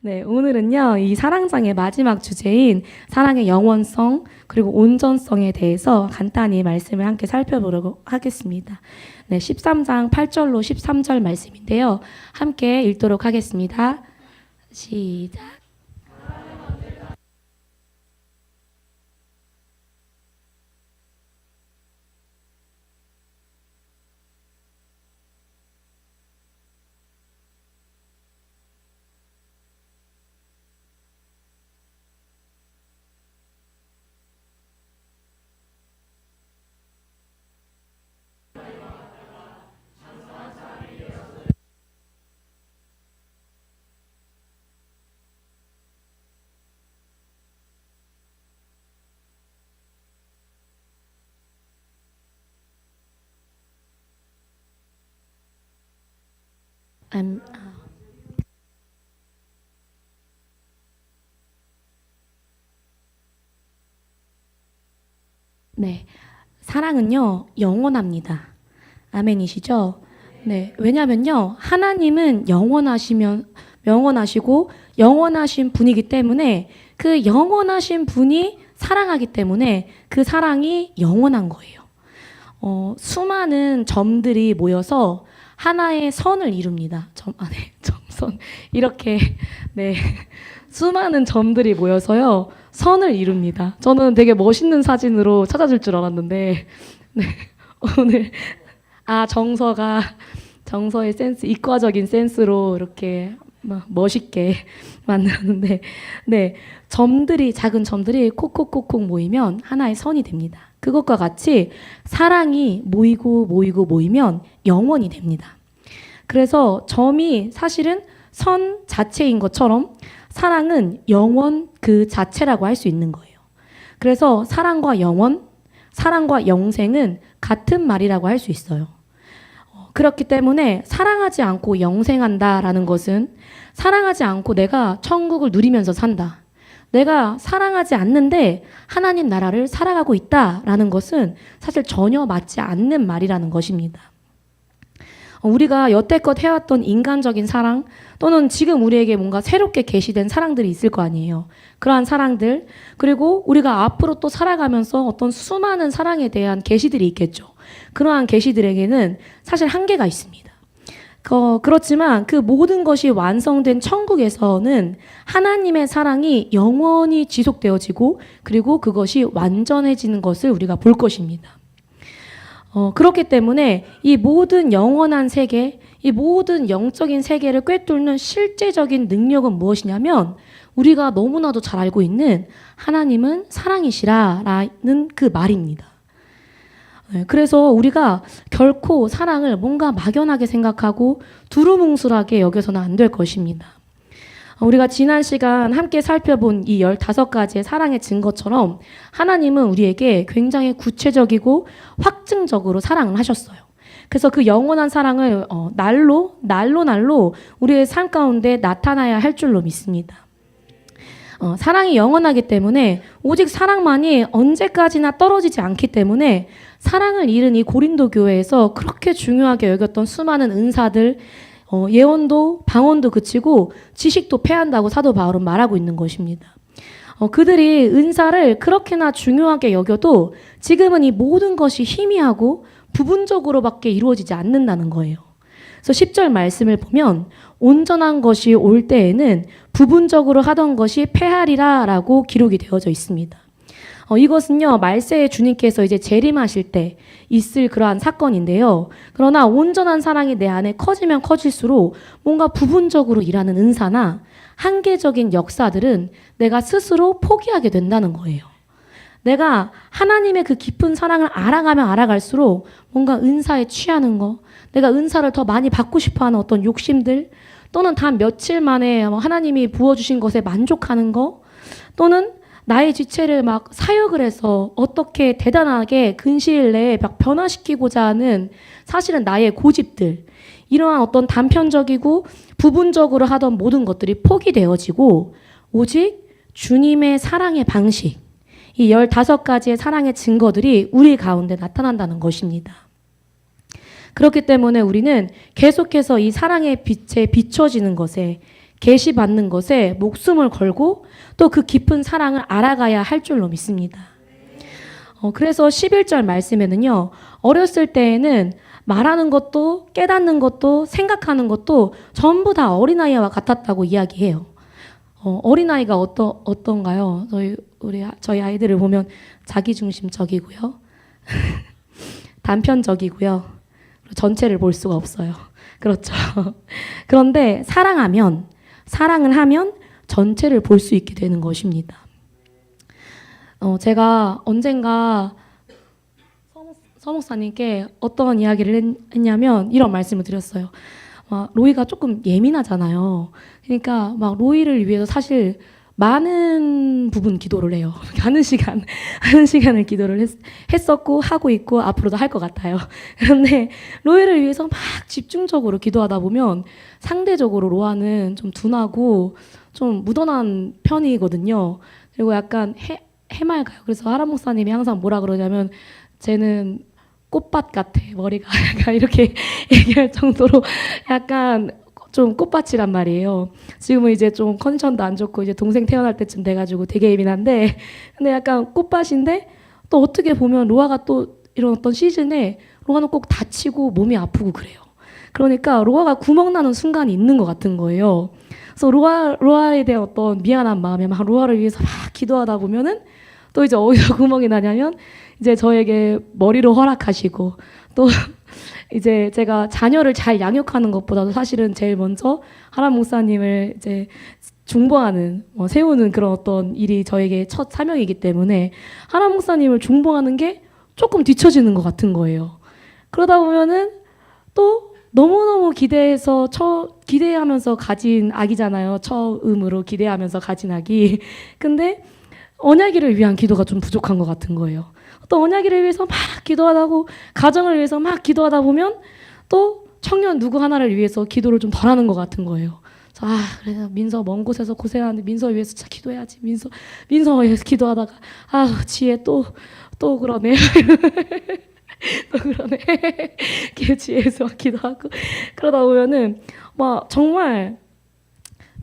네, 오늘은요, 이 사랑장의 마지막 주제인 사랑의 영원성, 그리고 온전성에 대해서 간단히 말씀을 함께 살펴보려고 하겠습니다. 네, 13장 8절로 13절 말씀인데요. 함께 읽도록 하겠습니다. 시작. 음, 네, 사랑은요, 영원합니다. 아멘이시죠? 네, 왜냐면요, 하나님은 영원하시고, 영원하신 분이기 때문에 그 영원하신 분이 사랑하기 때문에 그 사랑이 영원한 거예요. 수많은 점들이 모여서 하나의 선을 이룹니다. 점선. 이렇게, 네. 수많은 점들이 모여서요, 선을 이룹니다. 저는 되게 멋있는 사진으로 찾아줄 줄 알았는데, 네. 오늘, 정서의 센스, 이과적인 센스로 이렇게 막 멋있게 만들었는데, 네. 작은 점들이 콕콕콕콕 모이면 하나의 선이 됩니다. 그것과 같이 사랑이 모이면 영원이 됩니다. 그래서 점이 사실은 선 자체인 것처럼 사랑은 영원 그 자체라고 할 수 있는 거예요. 그래서 사랑과 영원, 사랑과 영생은 같은 말이라고 할 수 있어요. 그렇기 때문에 사랑하지 않고 영생한다라는 것은 사랑하지 않고 내가 천국을 누리면서 산다. 내가 사랑하지 않는데 하나님 나라를 살아가고 있다라는 것은 사실 전혀 맞지 않는 말이라는 것입니다. 우리가 여태껏 해왔던 인간적인 사랑 또는 지금 우리에게 뭔가 새롭게 계시된 사랑들이 있을 거 아니에요. 그러한 사랑들, 그리고 우리가 앞으로 또 살아가면서 어떤 수많은 사랑에 대한 계시들이 있겠죠. 그러한 계시들에게는 사실 한계가 있습니다. 그렇지만 그 모든 것이 완성된 천국에서는 하나님의 사랑이 영원히 지속되어지고 그리고 그것이 완전해지는 것을 우리가 볼 것입니다. 그렇기 때문에 이 모든 영원한 세계, 이 모든 영적인 세계를 꿰뚫는 실제적인 능력은 무엇이냐면 우리가 너무나도 잘 알고 있는 하나님은 사랑이시라라는 그 말입니다. 그래서 우리가 결코 사랑을 뭔가 막연하게 생각하고 두루뭉술하게 여겨서는 안 될 것입니다. 우리가 지난 시간 함께 살펴본 이 15가지의 사랑의 증거처럼 하나님은 우리에게 굉장히 구체적이고 확증적으로 사랑을 하셨어요. 그래서 그 영원한 사랑을 날로 우리의 삶 가운데 나타나야 할 줄로 믿습니다. 사랑이 영원하기 때문에 오직 사랑만이 언제까지나 떨어지지 않기 때문에 사랑을 잃은 이 고린도 교회에서 그렇게 중요하게 여겼던 수많은 은사들, 예언도 방언도 그치고 지식도 패한다고 사도 바울은 말하고 있는 것입니다. 그들이 은사를 그렇게나 중요하게 여겨도 지금은 이 모든 것이 희미하고 부분적으로밖에 이루어지지 않는다는 거예요. 그래서 10절 말씀을 보면 온전한 것이 올 때에는 부분적으로 하던 것이 패하리라 라고 기록이 되어져 있습니다. 이것은요, 말세의 주님께서 이제 재림하실 때 있을 그러한 사건인데요. 그러나 온전한 사랑이 내 안에 커지면 커질수록 뭔가 부분적으로 일하는 은사나 한계적인 역사들은 내가 스스로 포기하게 된다는 거예요. 내가 하나님의 그 깊은 사랑을 알아가면 알아갈수록 뭔가 은사에 취하는 거, 내가 은사를 더 많이 받고 싶어하는 어떤 욕심들, 또는 단 며칠 만에 하나님이 부어주신 것에 만족하는 거, 또는 나의 지체를 막 사역을 해서 어떻게 대단하게 근시일 내에 막 변화시키고자 하는 사실은 나의 고집들, 이러한 어떤 단편적이고 부분적으로 하던 모든 것들이 포기되어지고 오직 주님의 사랑의 방식, 이 15가지의 사랑의 증거들이 우리 가운데 나타난다는 것입니다. 그렇기 때문에 우리는 계속해서 이 사랑의 빛에 비춰지는 것에 계시받는 것에 목숨을 걸고 또 그 깊은 사랑을 알아가야 할 줄로 믿습니다. 그래서 11절 말씀에는요, 어렸을 때에는 말하는 것도 깨닫는 것도 생각하는 것도 전부 다 어린아이와 같았다고 이야기해요. 어린아이가 어떤가요? 저희 아이들을 보면 자기중심적이고요. 단편적이고요. 전체를 볼 수가 없어요. 그렇죠. 그런데 사랑을 하면 전체를 볼 수 있게 되는 것입니다. 제가 언젠가 서목사님께 어떤 이야기를 했냐면 이런 말씀을 드렸어요. 로이가 조금 예민하잖아요. 그러니까 막 로이를 위해서 사실 많은 부분 기도를 해요. 하는 시간을 기도를 했었고 하고 있고 앞으로도 할 것 같아요. 그런데 로이를 위해서 막 집중적으로 기도하다 보면 상대적으로 로아는 좀 둔하고 좀 무던한 편이거든요. 그리고 약간 해맑아요. 그래서 하람 목사님이 항상 뭐라 그러냐면 쟤는 꽃밭 같아. 머리가 약간 이렇게 얘기할 정도로 약간 좀 꽃밭이란 말이에요. 지금은 이제 좀 컨디션도 안 좋고 이제 동생 태어날 때쯤 돼가지고 되게 예민한데, 근데 약간 꽃밭인데 또 어떻게 보면 로아가 또 이런 어떤 시즌에 로아는 꼭 다치고 몸이 아프고 그래요. 그러니까 로아가 구멍 나는 순간이 있는 것 같은 거예요. 그래서 로아에 대한 어떤 미안한 마음에 막 로아를 위해서 막 기도하다 보면은 또 이제 어디서 구멍이 나냐면 이제 저에게 머리로 허락하시고 또 이제 제가 자녀를 잘 양육하는 것보다도 사실은 제일 먼저 하람 목사님을 이제 중보하는 세우는 그런 어떤 일이 저에게 첫 사명이기 때문에 하람 목사님을 중보하는 게 조금 뒤처지는 것 같은 거예요. 그러다 보면은 또 너무너무 기대하면서 가진 아기잖아요. 처음으로 기대하면서 가진 아기. 근데 언약이를 위한 기도가 좀 부족한 것 같은 거예요. 또 언약이를 위해서 막 기도하다고 가정을 위해서 막 기도하다 보면 또 청년 누구 하나를 위해서 기도를 좀 덜 하는 것 같은 거예요. 그래서 민서 먼 곳에서 고생하는데 민서 위해서 진짜 기도해야지. 민서 위해서 기도하다가 지혜 또 그러네. 또 그러네. 지혜에서 기도하고 그러다 보면은 막 정말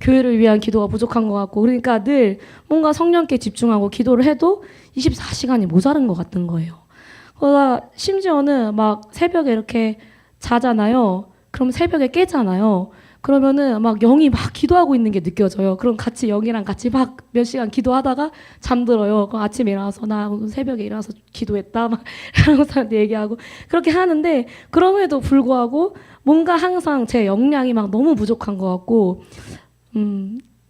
교회를 위한 기도가 부족한 것 같고, 그러니까 늘 뭔가 성령께 집중하고 기도를 해도 24시간이 모자른 것 같은 거예요. 그러다 심지어는 막 새벽에 이렇게 자잖아요. 그럼 새벽에 깨잖아요. 그러면은 막 영이 막 기도하고 있는 게 느껴져요. 그럼 같이 영이랑 같이 막 몇 시간 기도하다가 잠들어요. 그럼 아침에 일어나서 나 새벽에 일어나서 기도했다 막 이런 사람한테 얘기하고 그렇게 하는데, 그럼에도 불구하고 뭔가 항상 제 역량이 막 너무 부족한 것 같고,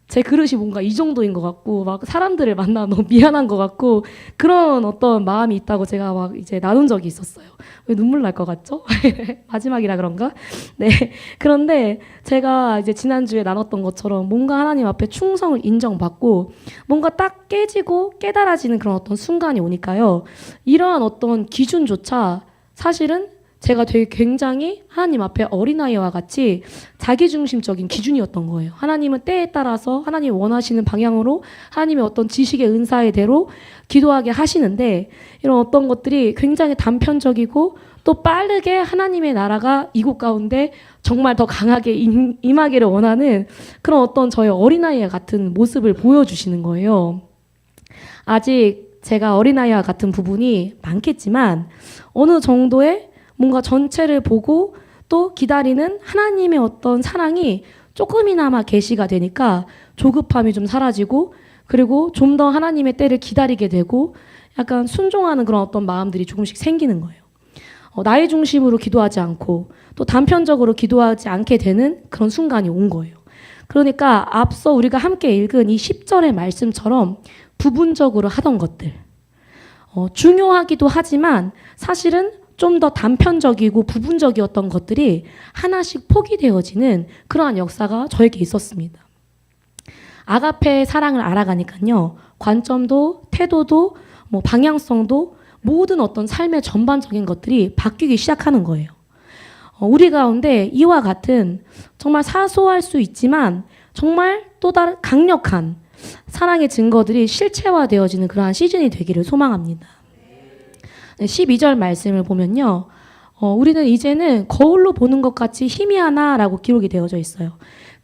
제 그릇이 뭔가 이 정도인 것 같고, 막 사람들을 만나 너무 미안한 것 같고, 그런 어떤 마음이 있다고 제가 막 이제 나눈 적이 있었어요. 왜 눈물 날 것 같죠? 마지막이라 그런가? 네. 그런데 제가 이제 지난주에 나눴던 것처럼 뭔가 하나님 앞에 충성을 인정받고, 뭔가 딱 깨지고 깨달아지는 그런 어떤 순간이 오니까요. 이러한 어떤 기준조차 사실은 제가 되게 굉장히 하나님 앞에 어린아이와 같이 자기중심적인 기준이었던 거예요. 하나님은 때에 따라서 하나님이 원하시는 방향으로 하나님의 어떤 지식의 은사의 대로 기도하게 하시는데, 이런 어떤 것들이 굉장히 단편적이고 또 빠르게 하나님의 나라가 이곳 가운데 정말 더 강하게 임하기를 원하는 그런 어떤 저의 어린아이와 같은 모습을 보여주시는 거예요. 아직 제가 어린아이와 같은 부분이 많겠지만 어느 정도의 뭔가 전체를 보고 또 기다리는 하나님의 어떤 사랑이 조금이나마 계시가 되니까 조급함이 좀 사라지고, 그리고 좀 더 하나님의 때를 기다리게 되고 약간 순종하는 그런 어떤 마음들이 조금씩 생기는 거예요. 나의 중심으로 기도하지 않고 또 단편적으로 기도하지 않게 되는 그런 순간이 온 거예요. 그러니까 앞서 우리가 함께 읽은 이 10절의 말씀처럼 부분적으로 하던 것들, 중요하기도 하지만 사실은 좀 더 단편적이고 부분적이었던 것들이 하나씩 포기되어지는 그러한 역사가 저에게 있었습니다. 아가페의 사랑을 알아가니까요, 관점도 태도도 방향성도 모든 어떤 삶의 전반적인 것들이 바뀌기 시작하는 거예요. 우리 가운데 이와 같은 정말 사소할 수 있지만 정말 또 다른 강력한 사랑의 증거들이 실체화되어지는 그러한 시즌이 되기를 소망합니다. 12절 말씀을 보면요, 우리는 이제는 거울로 보는 것 같이 희미하나라고 기록이 되어져 있어요.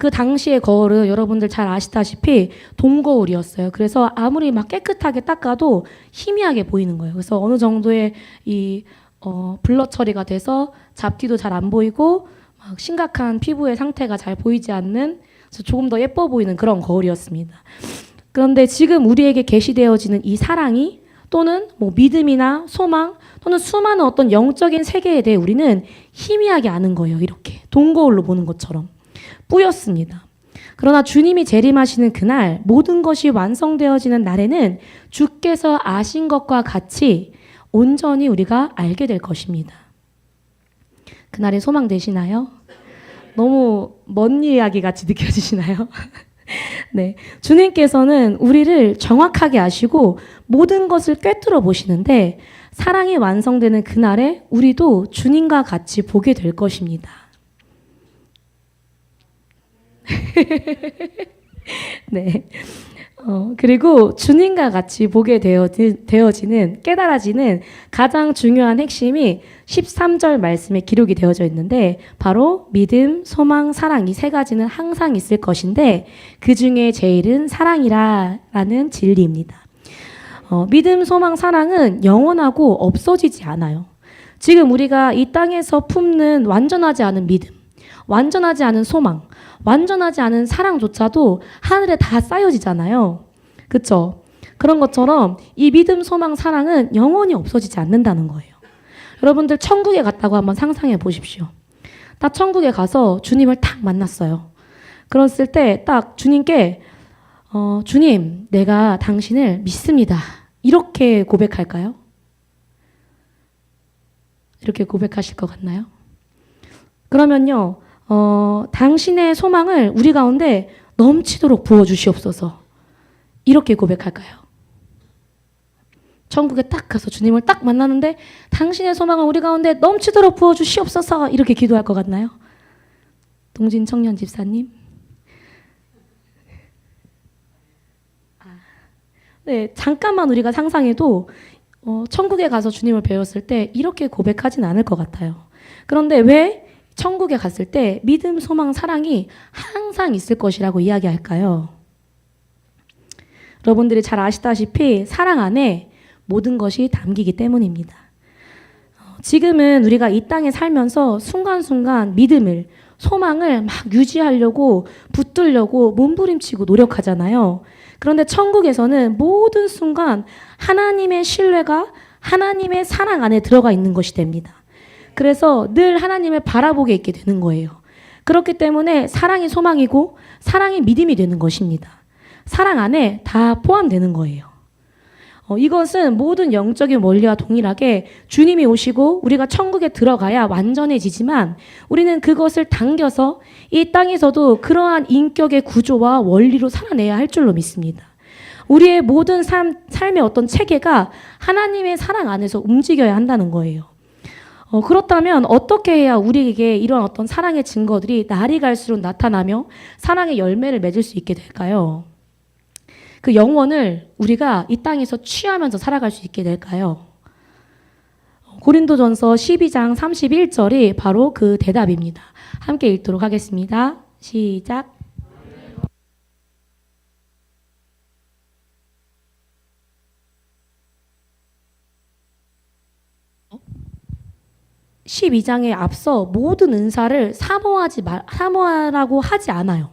그 당시의 거울은 여러분들 잘 아시다시피 동거울이었어요. 그래서 아무리 막 깨끗하게 닦아도 희미하게 보이는 거예요. 그래서 어느 정도의 블러 처리가 돼서 잡티도 잘 안 보이고 막 심각한 피부의 상태가 잘 보이지 않는, 그래서 조금 더 예뻐 보이는 그런 거울이었습니다. 그런데 지금 우리에게 계시되어지는 이 사랑이, 또는 뭐 믿음이나 소망, 또는 수많은 어떤 영적인 세계에 대해 우리는 희미하게 아는 거예요. 이렇게 동거울로 보는 것처럼 뿌였습니다. 그러나 주님이 재림하시는 그날, 모든 것이 완성되어지는 날에는 주께서 아신 것과 같이 온전히 우리가 알게 될 것입니다. 그날이 소망되시나요? 너무 먼 이야기 같이 느껴지시나요? 네, 주님께서는 우리를 정확하게 아시고 모든 것을 꿰뚫어 보시는데, 사랑이 완성되는 그날에 우리도 주님과 같이 보게 될 것입니다. 네. 그리고 주님과 같이 보게 되어지는, 깨달아지는 가장 중요한 핵심이 13절 말씀에 기록이 되어져 있는데, 바로 믿음, 소망, 사랑, 이 세 가지는 항상 있을 것인데 그 중에 제일은 사랑이라 라는 진리입니다. 믿음, 소망, 사랑은 영원하고 없어지지 않아요. 지금 우리가 이 땅에서 품는 완전하지 않은 믿음, 완전하지 않은 소망, 완전하지 않은 사랑조차도 하늘에 다 쌓여지잖아요. 그쵸? 그런 것처럼 이 믿음, 소망, 사랑은 영원히 없어지지 않는다는 거예요. 여러분들 천국에 갔다고 한번 상상해 보십시오. 딱 천국에 가서 주님을 딱 만났어요. 그랬을 때 딱 주님께 주님, 내가 당신을 믿습니다. 이렇게 고백할까요? 이렇게 고백하실 것 같나요? 그러면요, 당신의 소망을 우리 가운데 넘치도록 부어주시옵소서. 이렇게 고백할까요? 천국에 딱 가서 주님을 딱 만나는데 당신의 소망을 우리 가운데 넘치도록 부어주시옵소서. 이렇게 기도할 것 같나요? 동진 청년 집사님? 네, 잠깐만 우리가 상상해도 천국에 가서 주님을 배웠을 때 이렇게 고백하진 않을 것 같아요. 그런데 왜 천국에 갔을 때 믿음, 소망, 사랑이 항상 있을 것이라고 이야기할까요? 여러분들이 잘 아시다시피 사랑 안에 모든 것이 담기기 때문입니다. 지금은 우리가 이 땅에 살면서 순간순간 믿음을, 소망을 막 유지하려고, 붙들려고 몸부림치고 노력하잖아요. 그런데 천국에서는 모든 순간 하나님의 신뢰가 하나님의 사랑 안에 들어가 있는 것이 됩니다. 그래서 늘 하나님을 바라보게 있게 되는 거예요. 그렇기 때문에 사랑이 소망이고 사랑이 믿음이 되는 것입니다. 사랑 안에 다 포함되는 거예요. 이것은 모든 영적인 원리와 동일하게 주님이 오시고 우리가 천국에 들어가야 완전해지지만, 우리는 그것을 당겨서 이 땅에서도 그러한 인격의 구조와 원리로 살아내야 할 줄로 믿습니다. 우리의 모든 삶의 어떤 체계가 하나님의 사랑 안에서 움직여야 한다는 거예요. 그렇다면 어떻게 해야 우리에게 이런 어떤 사랑의 증거들이 날이 갈수록 나타나며 사랑의 열매를 맺을 수 있게 될까요? 그 영원을 우리가 이 땅에서 취하면서 살아갈 수 있게 될까요? 고린도전서 12장 31절이 바로 그 대답입니다. 함께 읽도록 하겠습니다. 시작. 12장에 앞서 모든 은사를 사모하라고 하지 않아요.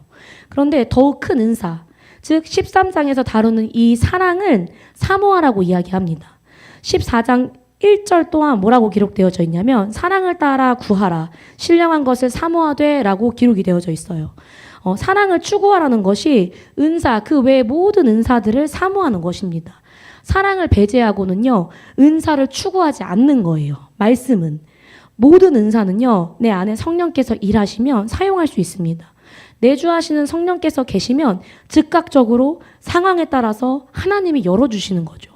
그런데 더욱 큰 은사, 즉 13장에서 다루는 이 사랑은 사모하라고 이야기합니다. 14장 1절 또한 뭐라고 기록되어져 있냐면 사랑을 따라 구하라, 신령한 것을 사모하되 라고 기록이 되어져 있어요. 사랑을 추구하라는 것이 은사, 그 외의 모든 은사들을 사모하는 것입니다. 사랑을 배제하고는요, 은사를 추구하지 않는 거예요. 말씀은. 모든 은사는요, 내 안에 성령께서 일하시면 사용할 수 있습니다. 내주하시는 성령께서 계시면 즉각적으로 상황에 따라서 하나님이 열어주시는 거죠.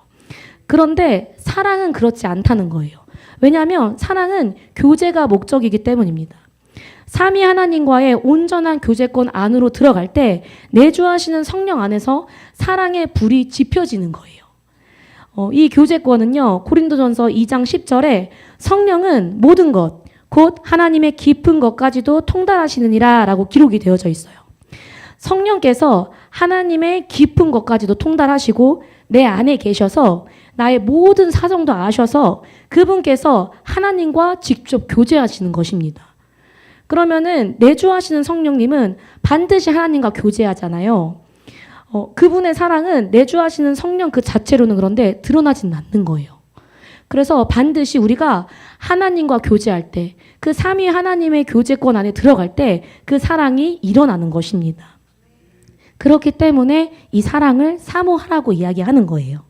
그런데 사랑은 그렇지 않다는 거예요. 왜냐하면 사랑은 교제가 목적이기 때문입니다. 삼위 하나님과의 온전한 교제권 안으로 들어갈 때 내주하시는 성령 안에서 사랑의 불이 지펴지는 거예요. 이 교제권은요, 고린도전서 2장 10절에 성령은 모든 것, 곧 하나님의 깊은 것까지도 통달하시느니라 라고 기록이 되어져 있어요. 성령께서 하나님의 깊은 것까지도 통달하시고 내 안에 계셔서 나의 모든 사정도 아셔서 그분께서 하나님과 직접 교제하시는 것입니다. 그러면은 내주하시는 성령님은 반드시 하나님과 교제하잖아요. 그분의 사랑은 내주하시는 성령 그 자체로는 그런데 드러나지는 않는 거예요. 그래서 반드시 우리가 하나님과 교제할 때, 그 삼위 하나님의 교제권 안에 들어갈 때 그 사랑이 일어나는 것입니다. 그렇기 때문에 이 사랑을 사모하라고 이야기하는 거예요.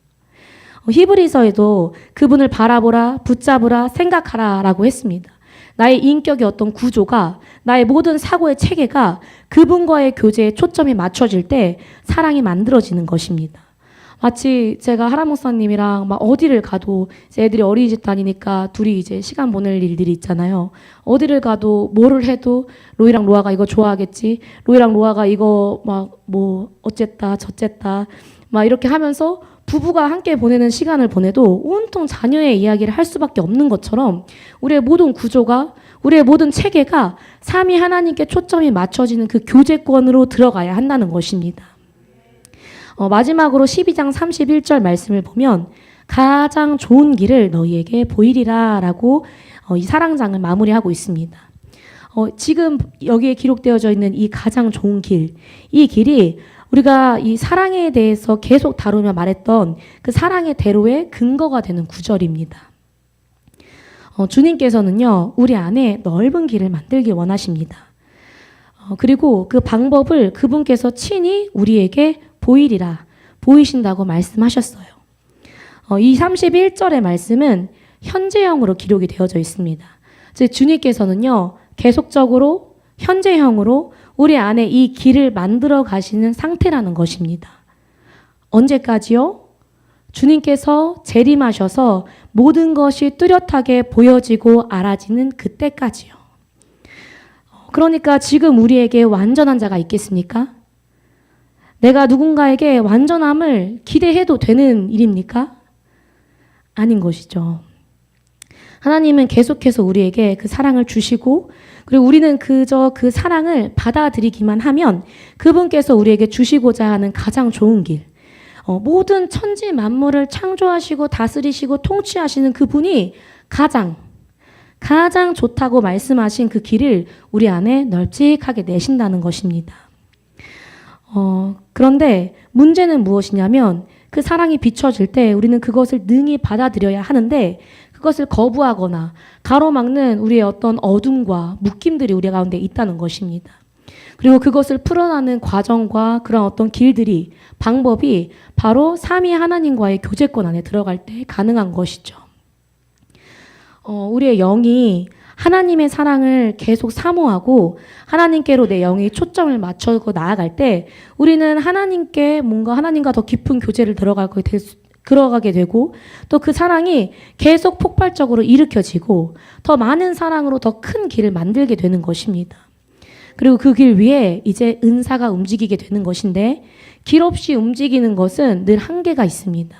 히브리서에도 그분을 바라보라, 붙잡으라, 생각하라 라고 했습니다. 나의 인격의 어떤 구조가, 나의 모든 사고의 체계가 그분과의 교제에 초점이 맞춰질 때 사랑이 만들어지는 것입니다. 마치 제가 하람 목사님이랑 막 어디를 가도 이제 애들이 어린이집 다니니까 둘이 이제 시간 보낼 일들이 있잖아요. 어디를 가도 뭐를 해도 로이랑 로아가 이거 좋아하겠지. 로이랑 로아가 이거 막 뭐 어쨌다 저쨌다 막 이렇게 하면서 부부가 함께 보내는 시간을 보내도 온통 자녀의 이야기를 할 수밖에 없는 것처럼 우리의 모든 구조가, 우리의 모든 체계가 삼위 하나님께 초점이 맞춰지는 그 교제권으로 들어가야 한다는 것입니다. 마지막으로 12장 31절 말씀을 보면 가장 좋은 길을 너희에게 보이리라 라고 이 사랑장을 마무리하고 있습니다. 지금 여기에 기록되어져 있는 이 가장 좋은 길, 이 길이 우리가 이 사랑에 대해서 계속 다루며 말했던 그 사랑의 대로의 근거가 되는 구절입니다. 주님께서는요, 우리 안에 넓은 길을 만들길 원하십니다. 그리고 그 방법을 그분께서 친히 우리에게 보이리라, 보이신다고 말씀하셨어요. 이 31절의 말씀은 현재형으로 기록이 되어져 있습니다. 즉 주님께서는요, 계속적으로 현재형으로 우리 안에 이 길을 만들어 가시는 상태라는 것입니다. 언제까지요? 주님께서 재림하셔서 모든 것이 뚜렷하게 보여지고 알아지는 그때까지요. 그러니까 지금 우리에게 완전한 자가 있겠습니까? 내가 누군가에게 완전함을 기대해도 되는 일입니까? 아닌 것이죠. 하나님은 계속해서 우리에게 그 사랑을 주시고, 그리고 우리는 그저 그 사랑을 받아들이기만 하면 그분께서 우리에게 주시고자 하는 가장 좋은 길, 모든 천지 만물을 창조하시고 다스리시고 통치하시는 그분이 가장 좋다고 말씀하신 그 길을 우리 안에 널찍하게 내신다는 것입니다. 그런데 문제는 무엇이냐면 그 사랑이 비춰질 때 우리는 그것을 능히 받아들여야 하는데 그것을 거부하거나 가로막는 우리의 어떤 어둠과 묶임들이 우리 가운데 있다는 것입니다. 그리고 그것을 풀어나는 과정과 그런 어떤 길들이, 방법이 바로 삼위 하나님과의 교제권 안에 들어갈 때 가능한 것이죠. 우리의 영이 하나님의 사랑을 계속 사모하고 하나님께로 내 영이 초점을 맞추고 나아갈 때 우리는 하나님께 뭔가 하나님과 더 깊은 교제를 들어가게 되고 또 그 사랑이 계속 폭발적으로 일으켜지고 더 많은 사랑으로 더 큰 길을 만들게 되는 것입니다. 그리고 그 길 위에 이제 은사가 움직이게 되는 것인데 길 없이 움직이는 것은 늘 한계가 있습니다.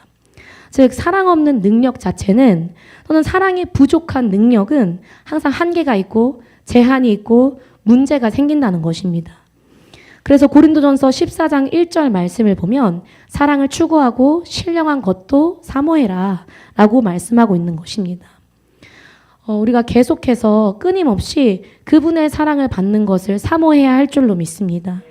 즉 사랑 없는 능력 자체는 또는 사랑이 부족한 능력은 항상 한계가 있고 제한이 있고 문제가 생긴다는 것입니다. 그래서 고린도전서 14장 1절 말씀을 보면 사랑을 추구하고 신령한 것도 사모해라 라고 말씀하고 있는 것입니다. 우리가 계속해서 끊임없이 그분의 사랑을 받는 것을 사모해야 할 줄로 믿습니다.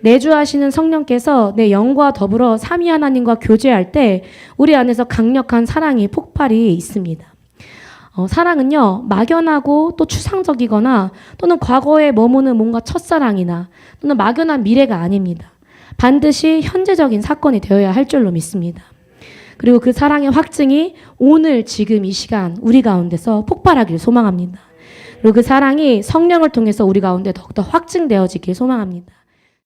내주하시는 성령께서 내 영과 더불어 삼위 하나님과 교제할 때 우리 안에서 강력한 사랑이 폭발이 있습니다. 사랑은요, 막연하고 또 추상적이거나 또는 과거에 머무는 뭔가 첫사랑이나 또는 막연한 미래가 아닙니다. 반드시 현재적인 사건이 되어야 할 줄로 믿습니다. 그리고 그 사랑의 확증이 오늘 지금 이 시간 우리 가운데서 폭발하길 소망합니다. 그리고 그 사랑이 성령을 통해서 우리 가운데 더욱더 확증되어지길 소망합니다.